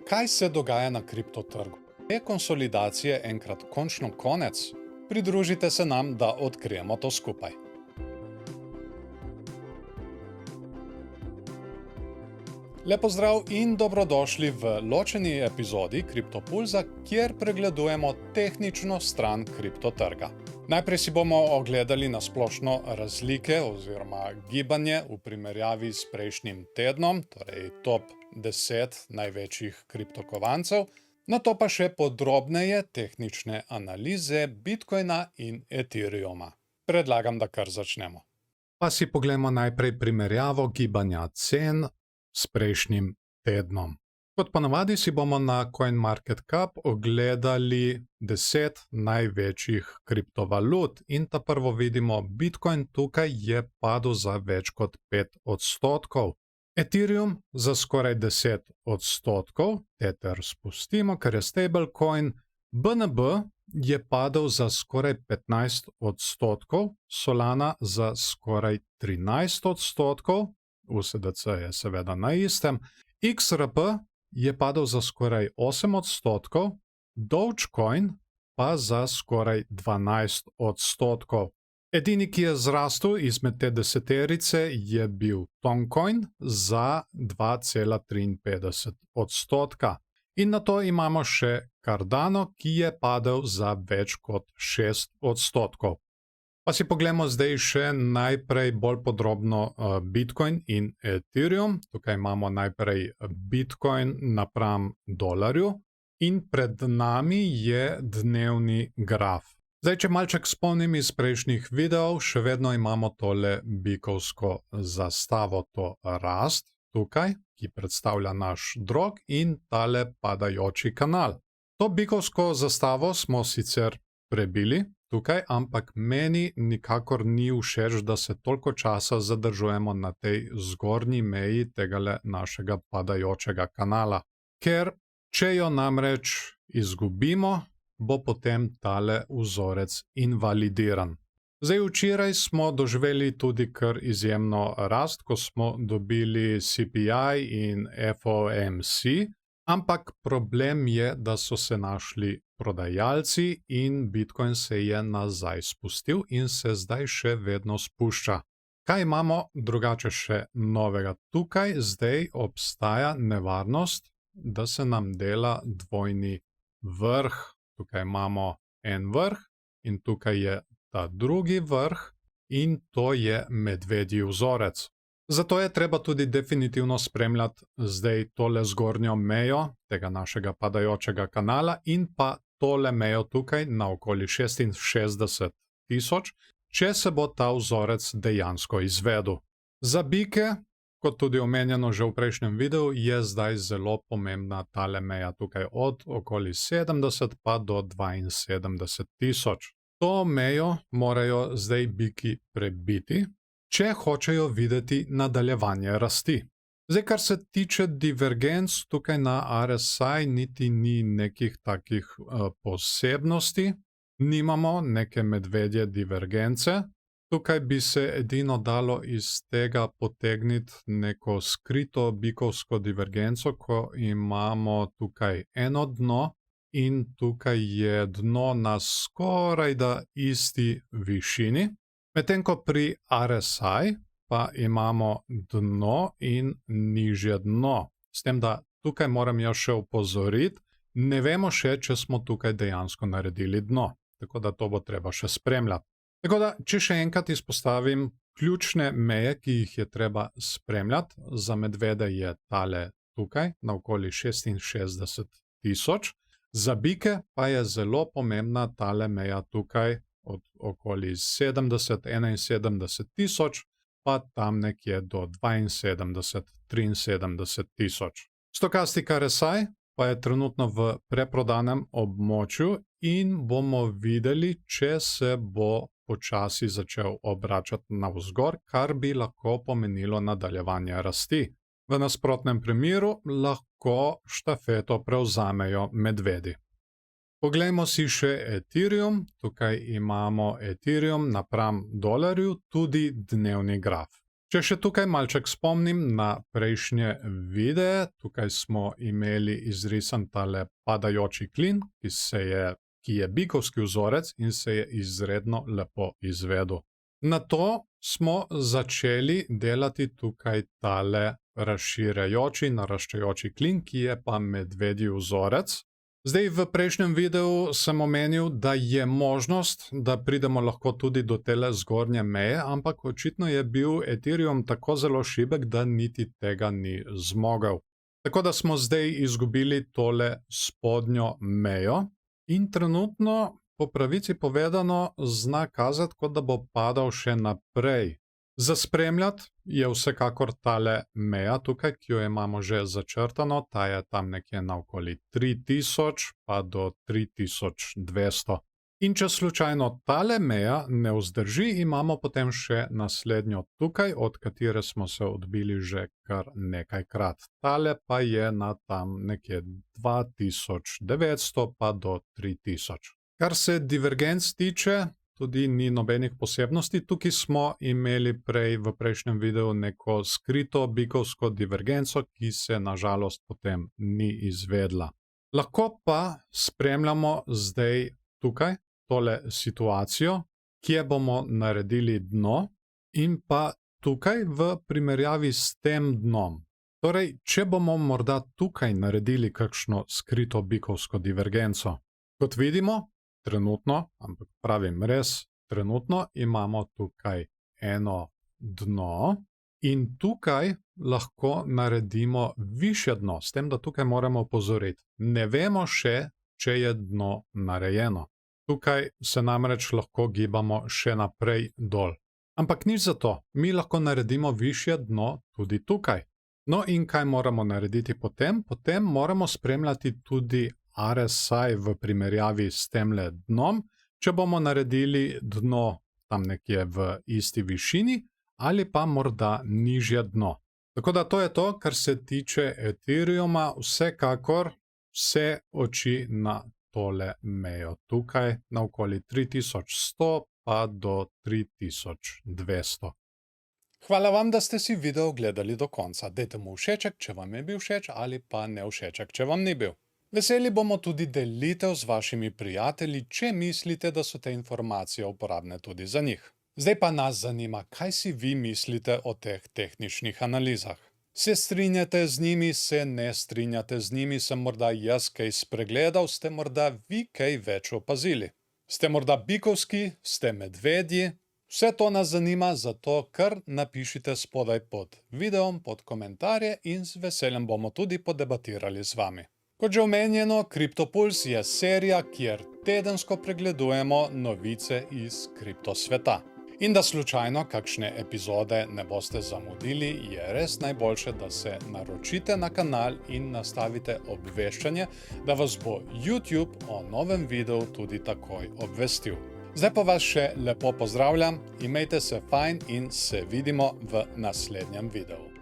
Kaj se dogaja na kriptotrgu? Je konsolidacije enkrat končno konec? Pridružite se nam, da odkrijemo to skupaj. Lepo zdrav in dobrodošli v ločeni epizodi Kriptopulza, kjer pregledujemo tehnično stran kriptotrga. Najprej si bomo ogledali na splošno razlike oziroma gibanje v primerjavi s prejšnjim tednom, torej top 10 največjih kriptokovancev, nato pa še podrobneje tehnične analize Bitcoina in Ethereuma. Predlagam, da kar začnemo. Pa si poglejmo najprej primerjavo gibanja cen s prejšnjim tednom. Kot ponavadi si bomo na CoinMarketCap ogledali 10 največjih kriptovalut in ta prvo vidimo Bitcoin tukaj je padel za več kot 5%. Ethereum za skoraj 10%, Tether spustimo, ker je stablecoin, BNB je padel za skoraj 15%, Solana za skoraj 13%, USDC je seveda na istem, XRP je padel za skoraj 8%, Dogecoin pa za skoraj 12%. Edini, ki je zrastel izmed te deseterice, je bil Toncoin za 2,53%. In nato imamo še Cardano, ki je padel za več kot 6%. Pa si poglejmo zdaj še najprej bolj podrobno Bitcoin in Ethereum. Tukaj imamo najprej Bitcoin napram dolarju in pred nami je dnevni graf. Zdaj, če malček spomnim iz prejšnjih videov, še vedno imamo tole bikovsko zastavo, to rast tukaj, ki predstavlja naš drog in tale padajoči kanal. To bikovsko zastavo smo sicer prebili tukaj, ampak meni nikakor ni všeč, da se toliko časa zadržujemo na tej zgornji meji tegale našega padajočega kanala. Ker če jo namreč izgubimo, bo potem tale vzorec invalidiran. Zdaj, včeraj smo doživeli tudi kar izjemno rast, ko smo dobili CPI in FOMC, ampak problem je, da so se našli prodajalci in Bitcoin se je nazaj spustil in se zdaj še vedno spušča. Kaj imamo drugače še novega? Tukaj zdaj obstaja nevarnost, da se nam dela dvojni vrh. Tukaj imamo en vrh in tukaj je ta drugi vrh in to je medvedji vzorec. Zato je treba tudi definitivno spremljati zdaj tole zgornjo mejo tega našega padajočega kanala in pa tole mejo tukaj na okoli 66 tisoč, če se bo ta vzorec dejansko izvedel. Za bike, kot tudi omenjeno že v prejšnjem videu, je zdaj zelo pomembna tale meja tukaj od okoli 70 pa do 72 tisoč. To mejo morajo zdaj biki prebiti, če hočejo videti nadaljevanje rasti. Zdaj, kar se tiče divergenc, tukaj na RSI niti ni nekih takih posebnosti, nimamo neke medvedje divergence. Tukaj bi se edino dalo iz tega potegniti neko skrito bikovsko divergenco, ko imamo tukaj eno dno in tukaj je dno na skorajda isti višini, medtem ko pri RSI pa imamo dno in nižje dno. S tem, da tukaj moram jaz še opozoriti, ne vemo še, če smo tukaj dejansko naredili dno, tako da to bo treba še spremljati. Tako da, če še enkrat izpostavim ključne meje, ki jih je treba spremljati, za medvede je tale tukaj na okoli 66 tisoč, za bike pa je zelo pomembna tale meja tukaj od okoli 70-71 tisoč, pa tam nekje do 72-73 tisoč. Stokastik RSI pa je trenutno v preprodanem območju in bomo videli, če se bo počasi začel obračati navzgor, kar bi lahko pomenilo nadaljevanje rasti. V nasprotnem primeru lahko štafeto prevzamejo medvedi. Poglejmo si še Ethereum. Tukaj imamo Ethereum napram dolarju, tudi dnevni graf. Če še tukaj malček spomnim na prejšnje videe, tukaj smo imeli izrisan tale padajoči klin, ki je bikovski vzorec in se je izredno lepo izvedel. Nato smo začeli delati tukaj tale razširjajoči, naraščajoči klin, ki je pa medvedji vzorec. Zdaj, v prejšnjem videu sem omenil, da je možnost, da pridemo lahko tudi do tele zgornje meje, ampak očitno je bil Ethereum tako zelo šibek, da niti tega ni zmogel. Tako da smo zdaj izgubili tole spodnjo mejo in trenutno, po pravici povedano, zna kazati, kot da bo padal še naprej. Za spremljati je vsekakor tale meja tukaj, ki jo imamo že začrtano, ta je tam nekje naokoli 3000 pa do 3200. In če slučajno tale meja ne vzdrži, imamo potem še naslednjo tukaj, od katere smo se odbili že kar nekajkrat. Tale pa je na tam nekje 2900 pa do 3000. Kar se divergenc tiče, tudi ni nobenih posebnosti. Tukaj smo imeli v prejšnjem videu neko skrito bikovsko divergenco, ki se nažalost potem ni izvedla. Lahko pa spremljamo zdaj tukaj tole situacijo, kje bomo naredili dno in pa tukaj v primerjavi s tem dnom. Torej, če bomo morda tukaj naredili kakšno skrito bikovsko divergenco. Kot vidimo, trenutno, ampak pravim res, trenutno imamo tukaj eno dno in tukaj lahko naredimo višje dno, s tem, da tukaj moramo opozoriti. Ne vemo še, če je dno narejeno. Tukaj se namreč lahko gibamo še naprej dol. Ampak nič za to, mi lahko naredimo višje dno tudi tukaj. No in kaj moramo narediti potem? Potem moramo spremljati tudi RSI v primerjavi s temle dnom, če bomo naredili dno tam nekje v isti višini ali pa morda nižje dno. Tako da to je to, kar se tiče Ethereuma, vsekakor vse oči na tole mejo tukaj, na okoli 3100 pa do 3200. Hvala vam, da ste si video gledali do konca. Dajte mu všeček, če vam je bil všeč, ali pa ne všeček, če vam ni bil. Veseli bomo tudi delitev z vašimi prijatelji, če mislite, da so te informacije uporabne tudi za njih. Zdaj pa nas zanima, kaj si vi mislite o teh tehničnih analizah. Se strinjate z njimi, se ne strinjate z njimi, sem morda jaz kaj spregledal, ste morda vi kaj več opazili. Ste morda bikovski, ste medvedji? Vse to nas zanima, zato kar napišite spodaj pod videom, pod komentarje in z veseljem bomo tudi podebatirali z vami. Kot že omenjeno, CryptoPulse je serija, kjer tedensko pregledujemo novice iz kriptosveta. In da slučajno kakšne epizode ne boste zamudili, je res najboljše, da se naročite na kanal in nastavite obveščanje, da vas bo YouTube o novem videu tudi takoj obvestil. Zdaj pa vas še lepo pozdravljam, imejte se fajn in se vidimo v naslednjem videu.